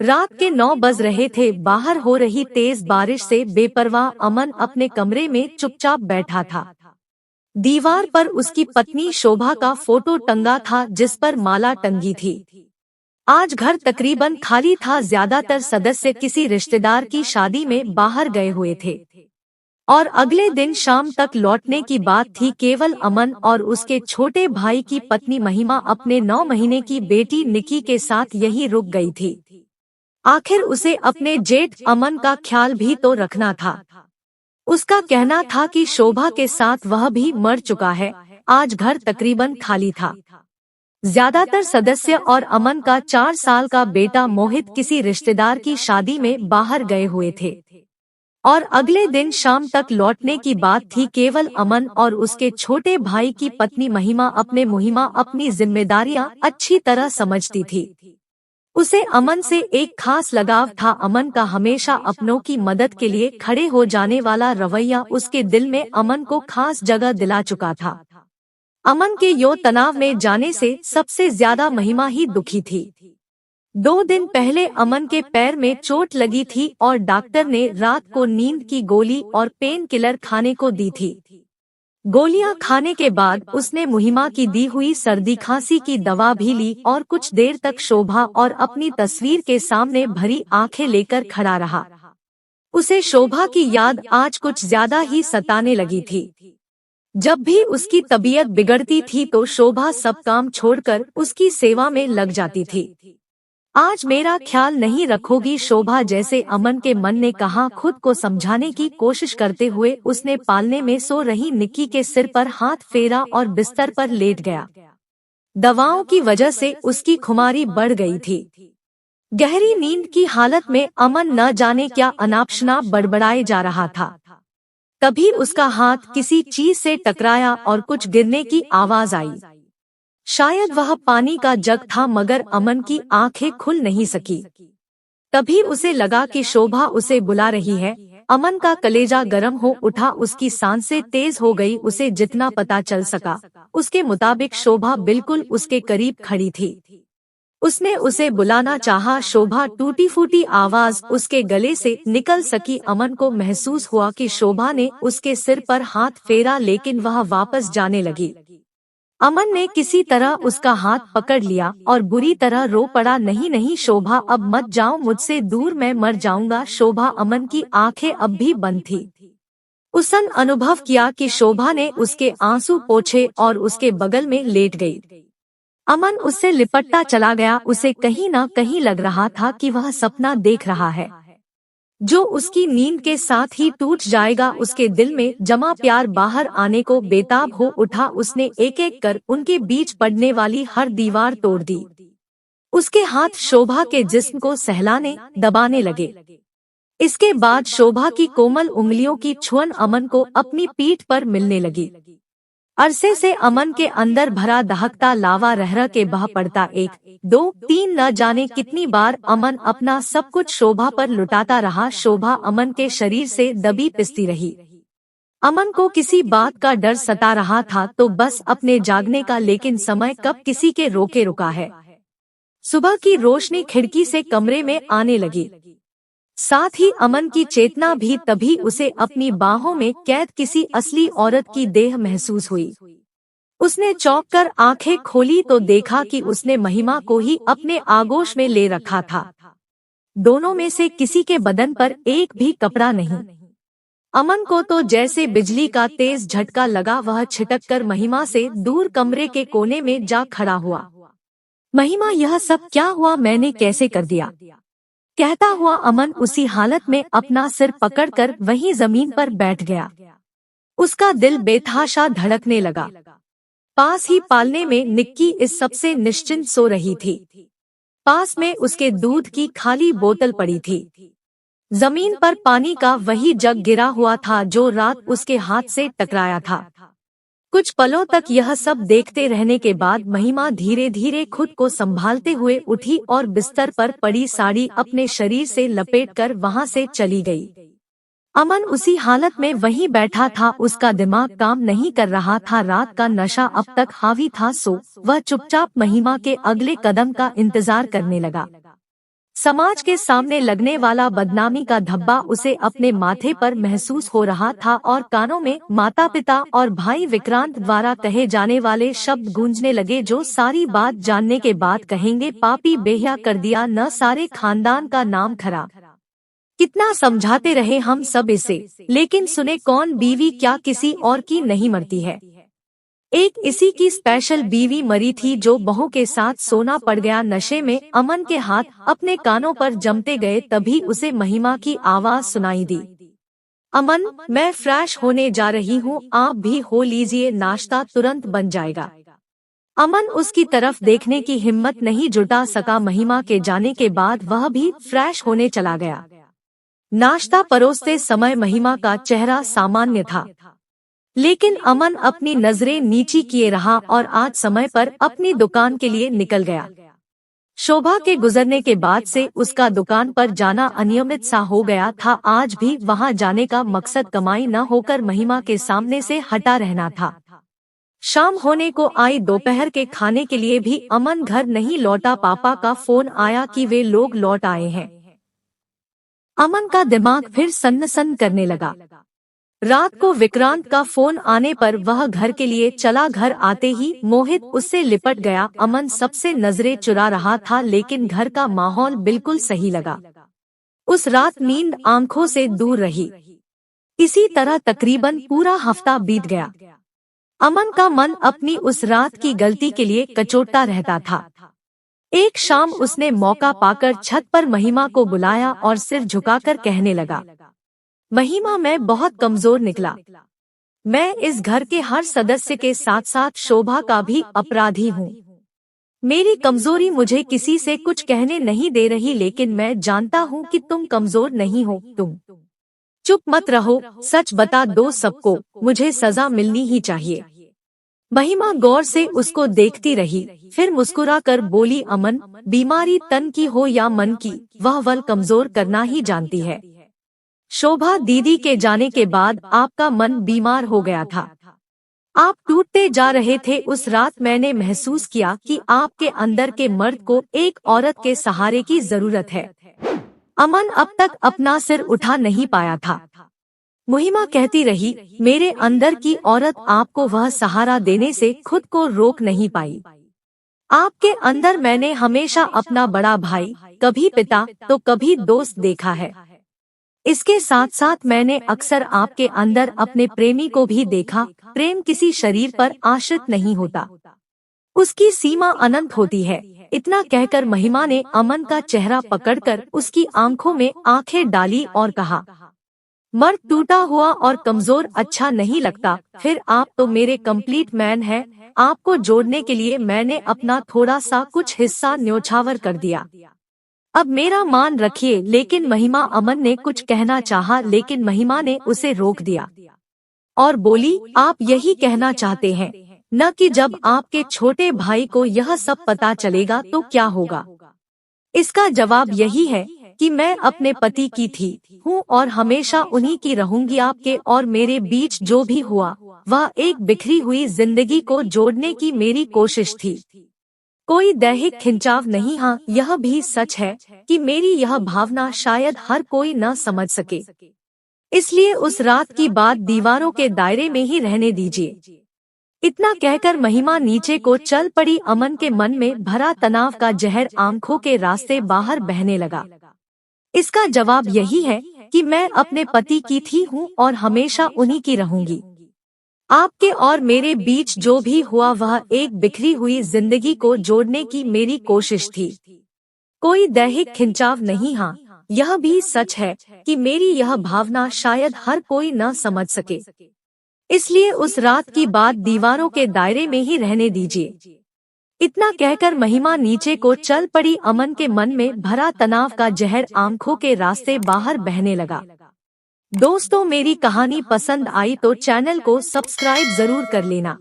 रात के 9 बज रहे थे। बाहर हो रही तेज बारिश से बेपरवाह अमन अपने कमरे में चुपचाप बैठा था। दीवार पर उसकी पत्नी शोभा का फोटो टंगा था, जिस पर माला टंगी थी। आज घर तकरीबन खाली था। ज्यादातर सदस्य किसी रिश्तेदार की शादी में बाहर गए हुए थे और अगले दिन शाम तक लौटने की बात थी। केवल अमन और उसके छोटे भाई की पत्नी महिमा अपने 9 महीने की बेटी निकी के साथ यहीं रुक गई थी। आखिर उसे अपने जेठ अमन का ख्याल भी तो रखना था। उसका कहना था कि शोभा के साथ वह भी मर चुका है। आज घर तकरीबन खाली था। ज्यादातर सदस्य और अमन का 4 साल का बेटा मोहित किसी रिश्तेदार की शादी में बाहर गए हुए थे और अगले दिन शाम तक लौटने की बात थी। केवल अमन और उसके छोटे भाई की पत्नी महिमा अपनी जिम्मेदारियां अच्छी तरह समझती थी। उसे अमन से एक खास लगाव था। अमन का हमेशा अपनों की मदद के लिए खड़े हो जाने वाला रवैया उसके दिल में अमन को खास जगह दिला चुका था। अमन के यो तनाव में जाने से सबसे ज्यादा महिमा ही दुखी थी। 2 दिन पहले अमन के पैर में चोट लगी थी और डॉक्टर ने रात को नींद की गोली और पेन किलर खाने को दी थी। गोलियां खाने के बाद उसने महिमा की दी हुई सर्दी खांसी की दवा भी ली और कुछ देर तक शोभा और अपनी तस्वीर के सामने भरी आंखें लेकर खड़ा रहा। उसे शोभा की याद आज कुछ ज्यादा ही सताने लगी थी। जब भी उसकी तबीयत बिगड़ती थी तो शोभा सब काम छोड़कर उसकी सेवा में लग जाती थी। आज मेरा ख्याल नहीं रखोगी शोभा, जैसे अमन के मन ने कहा। खुद को समझाने की कोशिश करते हुए उसने पालने में सो रही निक्की के सिर पर हाथ फेरा और बिस्तर पर लेट गया। दवाओं की वजह से उसकी खुमारी बढ़ गई थी। गहरी नींद की हालत में अमन न जाने क्या अनाप-शनाप बड़बड़ाए जा रहा था। तभी उसका हाथ किसी चीज से टकराया और कुछ गिरने की आवाज आई। शायद वह पानी का जग था, मगर अमन की आंखें खुल नहीं सकी। तभी उसे लगा कि शोभा उसे बुला रही है। अमन का कलेजा गर्म हो उठा, उसकी सांसें तेज हो गई। उसे जितना पता चल सका उसके मुताबिक शोभा बिल्कुल उसके करीब खड़ी थी। उसने उसे बुलाना चाहा। शोभा टूटी फूटी आवाज उसके गले से निकल सकी। अमन को महसूस हुआ कि शोभा ने उसके सिर पर हाथ फेरा, लेकिन वह वापस जाने लगी। अमन ने किसी तरह उसका हाथ पकड़ लिया और बुरी तरह रो पड़ा। नहीं नहीं शोभा, अब मत जाओ मुझसे दूर, मैं मर जाऊंगा। शोभा, अमन की आंखें अब भी बंद थी। उसने अनुभव किया कि शोभा ने उसके आंसू पोंछे और उसके बगल में लेट गई। अमन उससे लिपटता चला गया। उसे कहीं न कहीं लग रहा था कि वह सपना देख रहा है जो उसकी नींद के साथ ही टूट जाएगा। उसके दिल में जमा प्यार बाहर आने को बेताब हो उठा। उसने एक एक कर उनके बीच पड़ने वाली हर दीवार तोड़ दी। उसके हाथ शोभा के जिस्म को सहलाने दबाने लगे। इसके बाद शोभा की कोमल उंगलियों की छुअन अमन को अपनी पीठ पर मिलने लगी। अरसे से अमन के अंदर भरा दहकता लावा रह के बह पड़ता। 1, 2, 3 न जाने कितनी बार अमन अपना सब कुछ शोभा पर लुटाता रहा। शोभा अमन के शरीर से दबी पिसती रही। अमन को किसी बात का डर सता रहा था, तो बस अपने जागने का। लेकिन समय कब किसी के रोके रुका है। सुबह की रोशनी खिड़की से कमरे में आने लगी। साथ ही अमन की चेतना भी। तभी उसे अपनी बाहों में कैद किसी असली औरत की देह महसूस हुई। उसने चौंक कर आंखें खोली तो देखा कि उसने महिमा को ही अपने आगोश में ले रखा था। दोनों में से किसी के बदन पर एक भी कपड़ा नहीं। अमन को तो जैसे बिजली का तेज झटका लगा। वह छिटक कर महिमा से दूर कमरे के कोने में जा खड़ा हुआ। महिमा, यह सब क्या हुआ? मैंने कैसे कर दिया? कहता हुआ अमन उसी हालत में अपना सिर पकड़कर वहीं जमीन पर बैठ गया। उसका दिल बेतहाशा धड़कने लगा। पास ही पालने में निक्की इस सबसे निश्चिंत सो रही थी। पास में उसके दूध की खाली बोतल पड़ी थी। जमीन पर पानी का वही जग गिरा हुआ था जो रात उसके हाथ से टकराया था। कुछ पलों तक यह सब देखते रहने के बाद महिमा धीरे धीरे खुद को संभालते हुए उठी और बिस्तर पर पड़ी साड़ी अपने शरीर से लपेटकर वहां से चली गई। अमन उसी हालत में वहीं बैठा था। उसका दिमाग काम नहीं कर रहा था। रात का नशा अब तक हावी था, सो वह चुपचाप महिमा के अगले कदम का इंतजार करने लगा। समाज के सामने लगने वाला बदनामी का धब्बा उसे अपने माथे पर महसूस हो रहा था और कानों में माता पिता और भाई विक्रांत द्वारा कहे जाने वाले शब्द गूंजने लगे, जो सारी बात जानने के बाद कहेंगे पापी बेहिया कर दिया न सारे खानदान का नाम खराब। कितना समझाते रहे हम सब इसे, लेकिन सुने कौन, बीवी क्या किसी और की नहीं मरती है। एक इसी की स्पेशल बीवी मरी थी जो बहू के साथ सोना पड़ गया नशे में। अमन के हाथ अपने कानों पर जमते गए, तभी उसे महिमा की आवाज सुनाई दी। अमन, मैं फ्रेश होने जा रही हूँ, आप भी हो लीजिए, नाश्ता तुरंत बन जाएगा। अमन उसकी तरफ देखने की हिम्मत नहीं जुटा सका। महिमा के जाने के बाद वह भी फ्रेश होने चला गया। नाश्ता परोसते समय महिमा का चेहरा सामान्य था, लेकिन अमन अपनी नजरें नीची किए रहा और आज समय पर अपनी दुकान के लिए निकल गया। शोभा के गुजरने के बाद से उसका दुकान पर जाना अनियमित सा हो गया था। आज भी वहां जाने का मकसद कमाई न होकर महिमा के सामने से हटा रहना था। शाम होने को आई, दोपहर के खाने के लिए भी अमन घर नहीं लौटा। पापा का फोन आया कि वे लोग लौट आए हैं। अमन का दिमाग फिर सन्न करने लगा। रात को विक्रांत का फोन आने पर वह घर के लिए चला। घर आते ही मोहित उससे लिपट गया। अमन सबसे नजरें चुरा रहा था, लेकिन घर का माहौल बिल्कुल सही लगा। उस रात नींद आंखों से दूर रही। इसी तरह तकरीबन पूरा हफ्ता बीत गया। अमन का मन अपनी उस रात की गलती के लिए कचोटता रहता था। एक शाम उसने मौका पाकर छत पर महिमा को बुलाया और सिर झुकाकर कहने लगा, महिमा, मैं बहुत कमजोर निकला। मैं इस घर के हर सदस्य के साथ साथ शोभा का भी अपराधी हूँ। मेरी कमजोरी मुझे किसी से कुछ कहने नहीं दे रही, लेकिन मैं जानता हूँ कि तुम कमजोर नहीं हो। तुम चुप मत रहो, सच बता दो सबको, मुझे सजा मिलनी ही चाहिए। महिमा गौर से उसको देखती रही, फिर मुस्कुराकर बोली, अमन, बीमारी तन की हो या मन की, वह बल कमजोर करना ही जानती है। शोभा दीदी के जाने के बाद आपका मन बीमार हो गया था। आप टूटते जा रहे थे। उस रात मैंने महसूस किया कि आपके अंदर के मर्द को एक औरत के सहारे की जरूरत है। अमन अब तक अपना सिर उठा नहीं पाया था। महिमा कहती रही, मेरे अंदर की औरत आपको वह सहारा देने से खुद को रोक नहीं पाई। आपके अंदर मैंने हमेशा अपना बड़ा भाई, कभी पिता तो कभी दोस्त देखा है। इसके साथ साथ मैंने अक्सर आपके अंदर अपने प्रेमी को भी देखा। प्रेम किसी शरीर पर आश्रित नहीं होता, उसकी सीमा अनंत होती है। इतना कहकर महिमा ने अमन का चेहरा पकड़कर उसकी आंखों में आंखें डाली और कहा, मर्द टूटा हुआ और कमजोर अच्छा नहीं लगता। फिर आप तो मेरे कंप्लीट मैन हैं। आपको जोड़ने के लिए मैंने अपना थोड़ा सा कुछ हिस्सा न्योछावर कर दिया। अब मेरा मान रखिए। लेकिन महिमा, अमन ने कुछ कहना चाहा, लेकिन महिमा ने उसे रोक दिया और बोली, आप यही कहना चाहते हैं न कि जब आपके छोटे भाई को यह सब पता चलेगा तो क्या होगा? इसका जवाब यही है कि मैं अपने पति की थी, हूँ और हमेशा उन्हीं की रहूंगी। आपके और मेरे बीच जो भी हुआ वह एक बिखरी हुई जिंदगी को जोड़ने की मेरी कोशिश थी, कोई दैहिक खिंचाव नहीं। हाँ, यह भी सच है कि मेरी यह भावना शायद हर कोई न समझ सके, इसलिए उस रात की बात दीवारों के दायरे में ही रहने दीजिए। इतना कहकर महिमा नीचे को चल पड़ी। अमन के मन में भरा तनाव का जहर आंखों के रास्ते बाहर बहने लगा। इसका जवाब यही है कि मैं अपने पति की थी, हूँ और हमेशा उन्हीं की रहूंगी। आपके और मेरे बीच जो भी हुआ वह एक बिखरी हुई जिंदगी को जोड़ने की मेरी कोशिश थी, कोई दैहिक खिंचाव नहीं। हाँ, यह भी सच है कि मेरी यह भावना शायद हर कोई न समझ सके, इसलिए उस रात की बात दीवारों के दायरे में ही रहने दीजिए। इतना कहकर महिमा नीचे को चल पड़ी। अमन के मन में भरा तनाव का जहर आंखों के रास्ते बाहर बहने लगा। दोस्तों, मेरी कहानी पसंद आई तो चैनल को सब्सक्राइब जरूर कर लेना।